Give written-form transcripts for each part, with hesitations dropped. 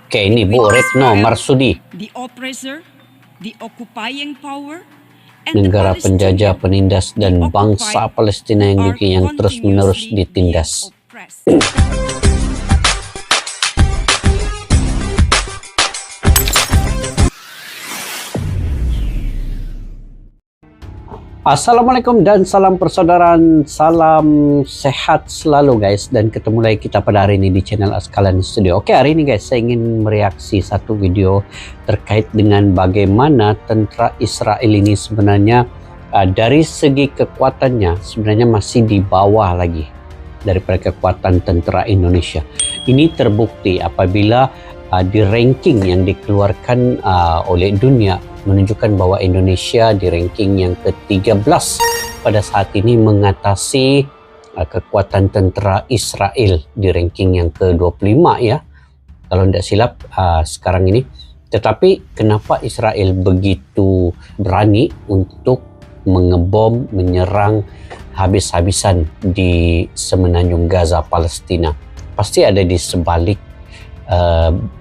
Oke, ini Bu Retno Marsudi, negara penjajah, penindas, dan bangsa Palestina yang terus-menerus ditindas. Assalamualaikum dan salam persaudaraan, salam sehat selalu guys, dan ketemu lagi kita pada hari ini di channel Askalan Studio. Oke, hari ini guys saya ingin mereaksi satu video terkait dengan bagaimana tentara Israel ini sebenarnya dari segi kekuatannya sebenarnya masih di bawah lagi daripada kekuatan tentara Indonesia. Ini terbukti apabila di ranking yang dikeluarkan oleh dunia menunjukkan bahwa Indonesia di ranking yang ke-13 pada saat ini mengatasi kekuatan tentara Israel di ranking yang ke-25 ya, kalau tidak silap sekarang ini. Tetapi kenapa Israel begitu berani untuk mengebom, menyerang habis-habisan di semenanjung Gaza, Palestina? Pasti ada di sebalik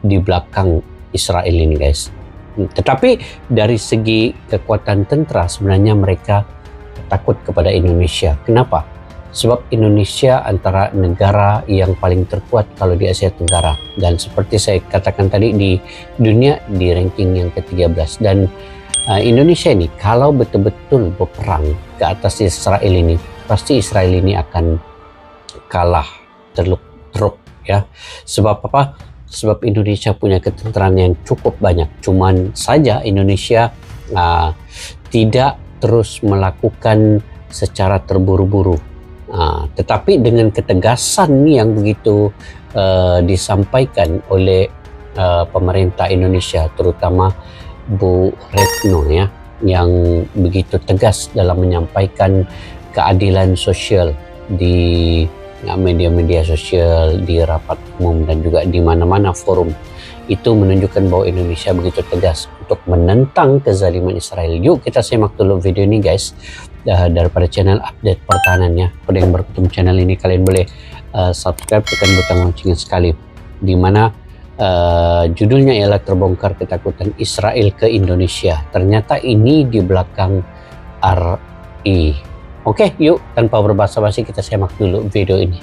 di belakang Israel ini guys. Tetapi dari segi kekuatan tentara sebenarnya mereka takut kepada Indonesia. Kenapa? Sebab Indonesia antara negara yang paling terkuat kalau di Asia Tenggara, dan seperti saya katakan tadi di dunia di ranking yang ke-13. Dan Indonesia ini kalau betul-betul berperang ke atas Israel ini, pasti Israel ini akan kalah teruk ya. Sebab apa? Sebab Indonesia punya ketenteraan yang cukup banyak. Cuman saja Indonesia tidak terus melakukan secara terburu-buru. Tetapi dengan ketegasan yang begitu disampaikan oleh pemerintah Indonesia, terutama Bu Retno ya, yang begitu tegas dalam menyampaikan keadilan sosial di media-media sosial, di rapat umum, dan juga di mana-mana forum, itu menunjukkan bahwa Indonesia begitu tegas untuk menentang kezaliman Israel. Yuk kita simak dulu video ini guys, daripada channel update pertahanannya. Pada yang baru ketemu channel ini, kalian boleh subscribe, tekan butang loncengnya sekali, di mana judulnya ialah terbongkar ketakutan Israel ke Indonesia. Ternyata ini di belakang RI. Oke, yuk tanpa berbasa-basi kita simak dulu video ini.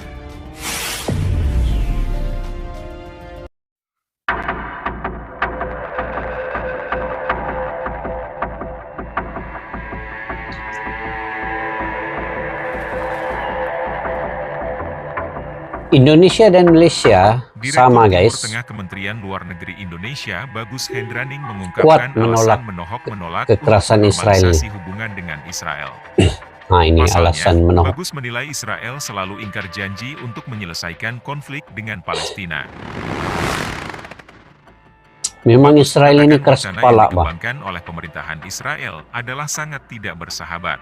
Indonesia dan Malaysia sama guys. Direktur Tengah Kementerian Luar Negeri Indonesia Bagus Hendraning mengungkapkan alasan menolak kekerasan Israel. Hubungan dengan Israel. Nah, ini pasalnya, alasan menolak. Bagus menilai Israel selalu ingkar janji untuk menyelesaikan konflik dengan Palestina. Memang Israel ini keras kepala, Bang. Yang oleh pemerintahan Israel adalah sangat tidak bersahabat.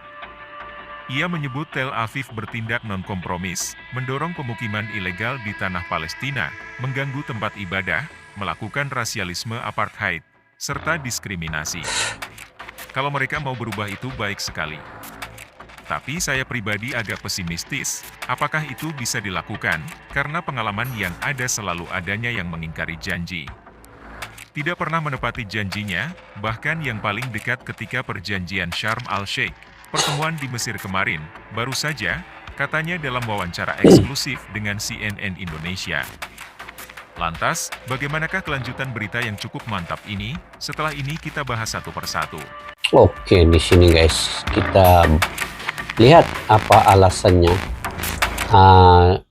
Ia menyebut Tel Aviv bertindak non-kompromis, mendorong pemukiman ilegal di tanah Palestina, mengganggu tempat ibadah, melakukan rasialisme apartheid, serta diskriminasi. Kalau mereka mau berubah itu baik sekali. Tapi saya pribadi agak pesimistis, apakah itu bisa dilakukan, karena pengalaman yang ada selalu adanya yang mengingkari janji. Tidak pernah menepati janjinya, bahkan yang paling dekat ketika perjanjian Sharm el-Sheikh, pertemuan di Mesir kemarin, baru saja, katanya dalam wawancara eksklusif dengan CNN Indonesia. Lantas, bagaimanakah kelanjutan berita yang cukup mantap ini? Setelah ini kita bahas satu persatu. Oke, di sini guys, kita lihat apa alasannya.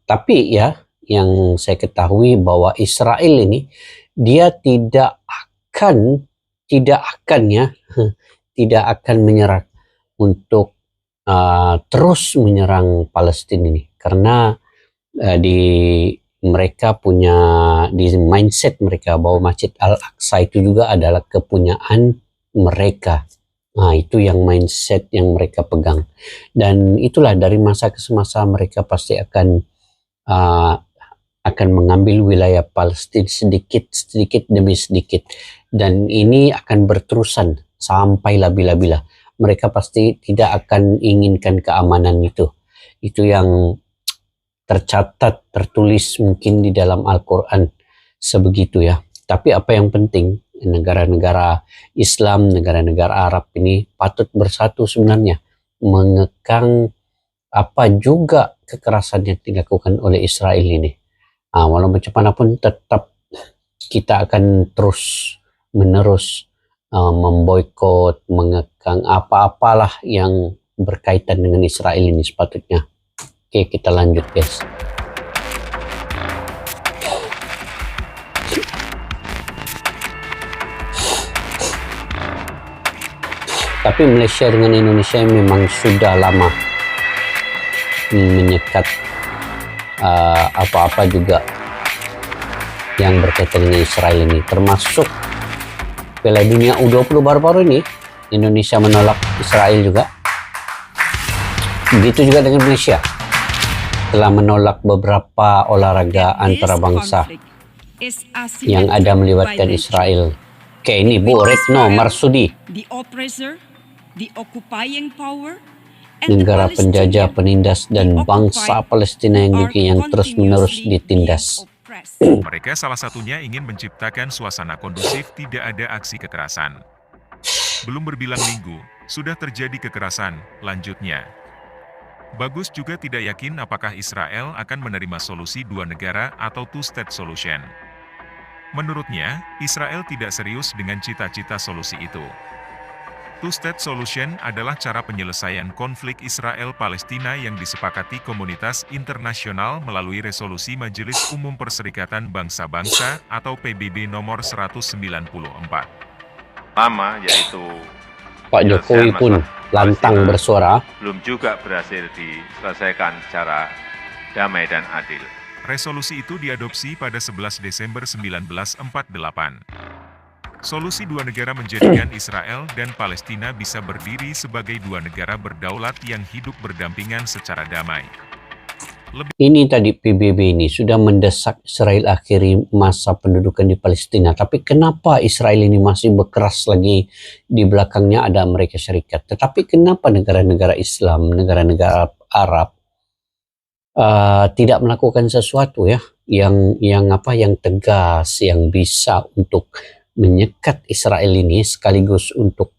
Tapi ya, yang saya ketahui bahwa Israel ini dia tidak akan menyerah untuk terus menyerang Palestina ini, karena mereka punya di mindset mereka bahwa Masjid Al-Aqsa itu juga adalah kepunyaan mereka. Nah, itu yang mindset yang mereka pegang, dan itulah dari masa ke masa mereka pasti akan mengambil wilayah Palestina sedikit demi sedikit, dan ini akan berterusan sampai bila-bila. Mereka pasti tidak akan inginkan keamanan itu yang tercatat, tertulis mungkin di dalam Al-Quran sebegitu ya. Tapi apa yang penting, negara-negara Islam, negara-negara Arab ini patut bersatu sebenarnya, mengekang apa juga kekerasan yang dilakukan oleh Israel ini. Walau bagaimanapun tetap kita akan terus menerus memboikot, mengekang apa-apalah yang berkaitan dengan Israel ini sepatutnya. Oke, kita lanjut guys. Tapi Malaysia dengan Indonesia memang sudah lama menyekat apa-apa juga yang berkaitan dengan Israel ini, termasuk Piala Dunia U20 baru-baru ini. Indonesia menolak Israel juga. Begitu juga dengan Malaysia, telah menolak beberapa olahraga antarabangsa yang ada melibatkan Israel. Oke, ini Bu Retno Marsudi, negara penjajah, penindas, dan bangsa Palestina yang terus-menerus ditindas. Mereka salah satunya ingin menciptakan suasana kondusif, tidak ada aksi kekerasan. Belum berbilang minggu, sudah terjadi kekerasan, lanjutnya. Bagus juga tidak yakin apakah Israel akan menerima solusi dua negara atau two-state solution. Menurutnya, Israel tidak serius dengan cita-cita solusi itu. Two-state solution adalah cara penyelesaian konflik Israel-Palestina yang disepakati komunitas internasional melalui resolusi Majelis Umum Perserikatan Bangsa-Bangsa atau PBB nomor 194. Lama, yaitu Pak Jokowi pun lantang bersuara, belum juga berhasil diselesaikan secara damai dan adil. Resolusi itu diadopsi pada 11 Desember 1948. Solusi dua negara menjadikan Israel dan Palestina bisa berdiri sebagai dua negara berdaulat yang hidup berdampingan secara damai. Ini tadi PBB ini sudah mendesak Israel akhiri masa pendudukan di Palestina. Tapi kenapa Israel ini masih berkeras lagi, di belakangnya ada Amerika Serikat? Tetapi kenapa negara-negara Islam, negara-negara Arab tidak melakukan sesuatu ya yang tegas, yang bisa untuk menyekat Israel ini sekaligus untuk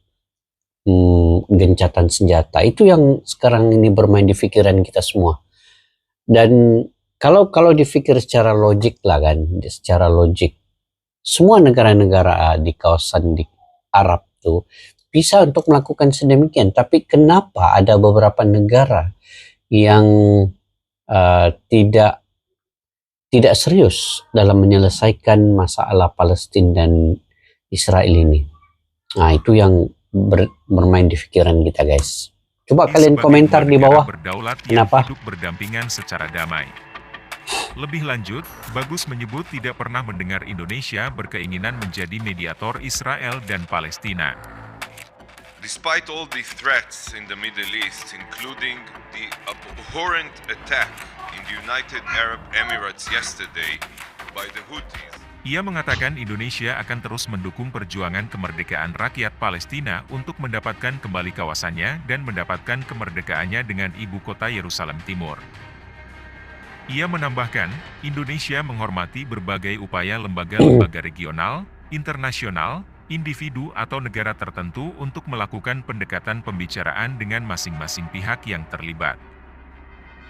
gencatan senjata? Itu yang sekarang ini bermain di pikiran kita semua. Dan kalau dipikir secara logik lah kan, secara logik, semua negara-negara di kawasan di Arab tuh bisa untuk melakukan sedemikian. Tapi kenapa ada beberapa negara yang tidak serius dalam menyelesaikan masalah Palestina dan Israel ini? Nah, itu yang bermain di pikiran kita guys. Coba kalian komentar di bawah, kenapa? Hidup berdampingan secara damai. Lebih lanjut, Bagus menyebut tidak pernah mendengar Indonesia berkeinginan menjadi mediator Israel dan Palestina. Despite all the threats in the Middle East, including the abhorrent attack in the United Arab Emirates yesterday by the Houthis, ia mengatakan Indonesia akan terus mendukung perjuangan kemerdekaan rakyat Palestina untuk mendapatkan kembali kawasannya dan mendapatkan kemerdekaannya dengan ibu kota Yerusalem Timur. Ia menambahkan, Indonesia menghormati berbagai upaya lembaga-lembaga regional, internasional, individu atau negara tertentu untuk melakukan pendekatan pembicaraan dengan masing-masing pihak yang terlibat.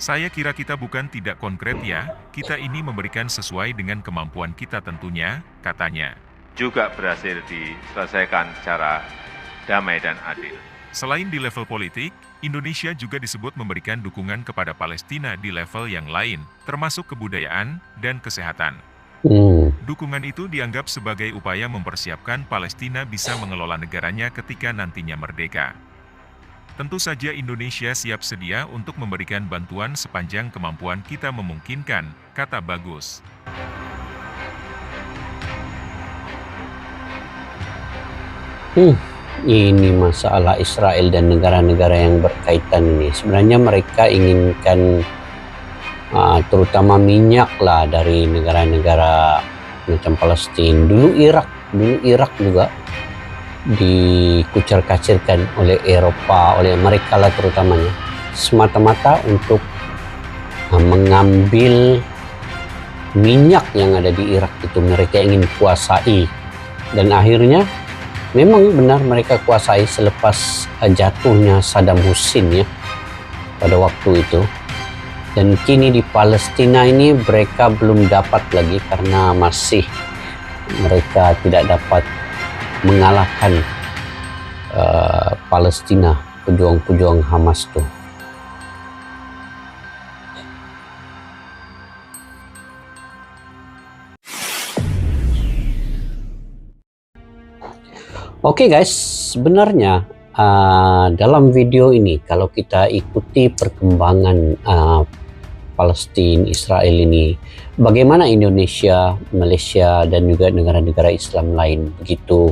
Saya kira kita bukan tidak konkret ya, kita ini memberikan sesuai dengan kemampuan kita tentunya, katanya. Juga berhasil diselesaikan secara damai dan adil. Selain di level politik, Indonesia juga disebut memberikan dukungan kepada Palestina di level yang lain, termasuk kebudayaan dan kesehatan. Dukungan itu dianggap sebagai upaya mempersiapkan Palestina bisa mengelola negaranya ketika nantinya merdeka. Tentu saja Indonesia siap sedia untuk memberikan bantuan sepanjang kemampuan kita memungkinkan, kata Bagus. Ini masalah Israel dan negara-negara yang berkaitan ini. Sebenarnya mereka inginkan terutama minyak lah dari negara-negara macam Palestina. Dulu Irak juga dikucur-kacirkan oleh Eropa, oleh mereka lah terutamanya, semata-mata untuk mengambil minyak yang ada di Irak itu mereka ingin kuasai, dan akhirnya memang benar mereka kuasai selepas jatuhnya Saddam Hussein ya pada waktu itu. Dan kini di Palestina ini mereka belum dapat lagi karena masih mereka tidak dapat mengalahkan Palestina, pejuang-pejuang Hamas tuh. Oke guys, sebenarnya dalam video ini kalau kita ikuti perkembangan Palestina, Israel ini, bagaimana Indonesia, Malaysia dan juga negara-negara Islam lain begitu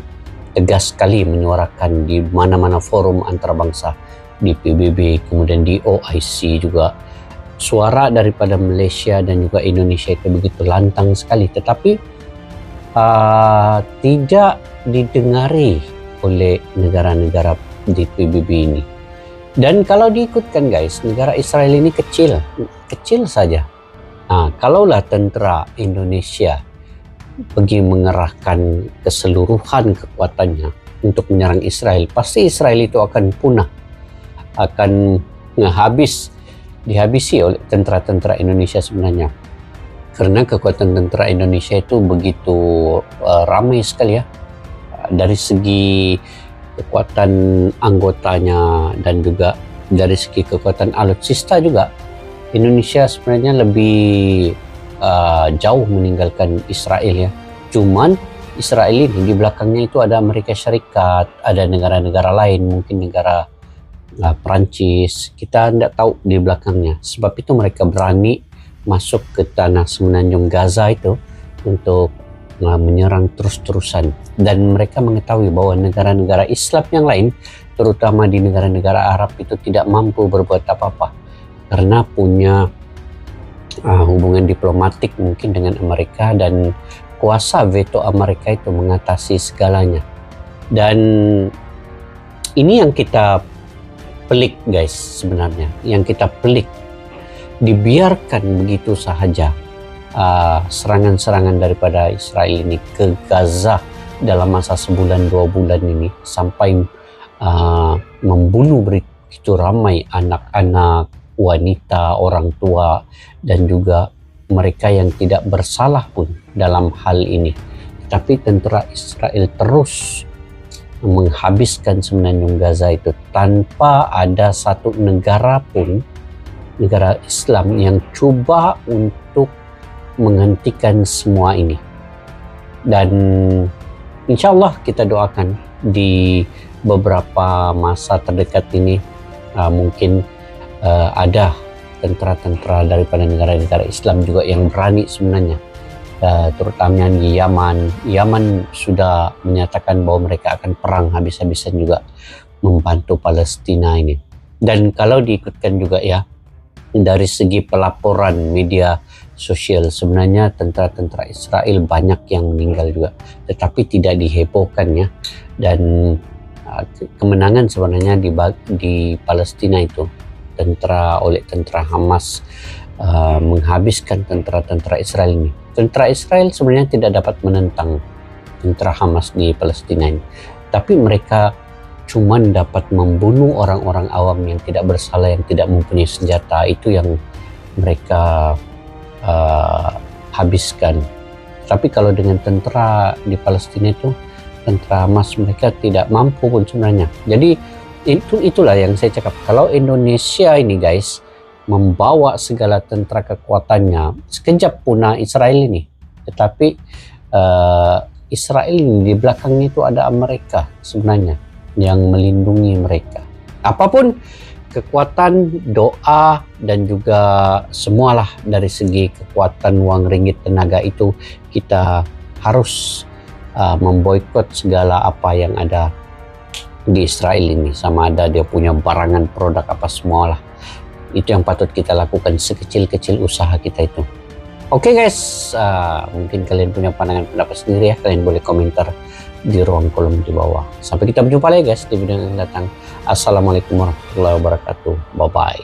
tegas sekali menyuarakan di mana-mana forum antarabangsa, di PBB, kemudian di OIC juga. Suara daripada Malaysia dan juga Indonesia itu begitu lantang sekali, tetapi tidak didengari oleh negara-negara di PBB ini. Dan kalau diikutkan guys, negara Israel ini kecil saja. Nah, kalaulah tentera Indonesia pergi mengerahkan keseluruhan kekuatannya untuk menyerang Israel, pasti Israel itu akan punah, akan dihabisi oleh tentara-tentara Indonesia sebenarnya. Karena kekuatan tentara Indonesia itu begitu ramai sekali ya, dari segi kekuatan anggotanya dan juga dari segi kekuatan alutsista juga. Indonesia sebenarnya lebih jauh meninggalkan Israel ya. Cuman Israel ini di belakangnya itu ada Amerika Syarikat, ada negara-negara lain, mungkin negara Perancis, kita tidak tahu di belakangnya. Sebab itu mereka berani masuk ke tanah semenanjung Gaza itu untuk menyerang terus-terusan. Dan mereka mengetahui bahwa negara-negara Islam yang lain, terutama di negara-negara Arab itu tidak mampu berbuat apa-apa karena punya hubungan diplomatik mungkin dengan Amerika, dan kuasa veto Amerika itu mengatasi segalanya. Dan ini yang kita pelik guys, sebenarnya yang kita pelik, dibiarkan begitu sahaja serangan-serangan daripada Israel ini ke Gaza dalam masa sebulan 2 bulan ini, sampai membunuh begitu ramai anak-anak, wanita, orang tua, dan juga mereka yang tidak bersalah pun dalam hal ini. Tapi tentara Israel terus menghabiskan semenanjung Gaza itu tanpa ada satu negara pun, negara Islam, yang coba untuk menghentikan semua ini. Dan insya Allah kita doakan di beberapa masa terdekat ini mungkin ada tentara-tentera daripada negara-negara Islam juga yang berani sebenarnya, terutama di Yaman sudah menyatakan bahwa mereka akan perang habis-habisan juga membantu Palestina ini. Dan kalau diikutkan juga ya, dari segi pelaporan media sosial, sebenarnya tentara-tentara Israel banyak yang meninggal juga, tetapi tidak dihebohkan ya. Dan kemenangan sebenarnya di Palestina itu oleh tentara Hamas menghabiskan tentara-tentara Israel ini. Tentara Israel sebenarnya tidak dapat menentang tentara Hamas di Palestina ini, tapi mereka cuma dapat membunuh orang-orang awam yang tidak bersalah, yang tidak mempunyai senjata. Itu yang mereka habiskan. Tapi kalau dengan tentara di Palestina itu, tentara Hamas, mereka tidak mampu pun sebenarnya. Jadi itulah yang saya cakap, kalau Indonesia ini guys membawa segala tentara kekuatannya, sekejap punah Israel ini. Tetapi Israel ini di belakangnya itu ada Amerika sebenarnya yang melindungi mereka. Apapun kekuatan, doa, dan juga semualah dari segi kekuatan uang, ringgit, tenaga, itu kita harus memboikot segala apa yang ada di Israel ini, sama ada dia punya barangan produk apa semualah. Itu yang patut kita lakukan sekecil-kecil usaha kita itu. Oke guys, mungkin kalian punya pandangan pendapat sendiri ya, kalian boleh komentar di ruang kolom di bawah. Sampai kita berjumpa lagi guys di video yang datang. Assalamualaikum warahmatullahi wabarakatuh. Bye bye.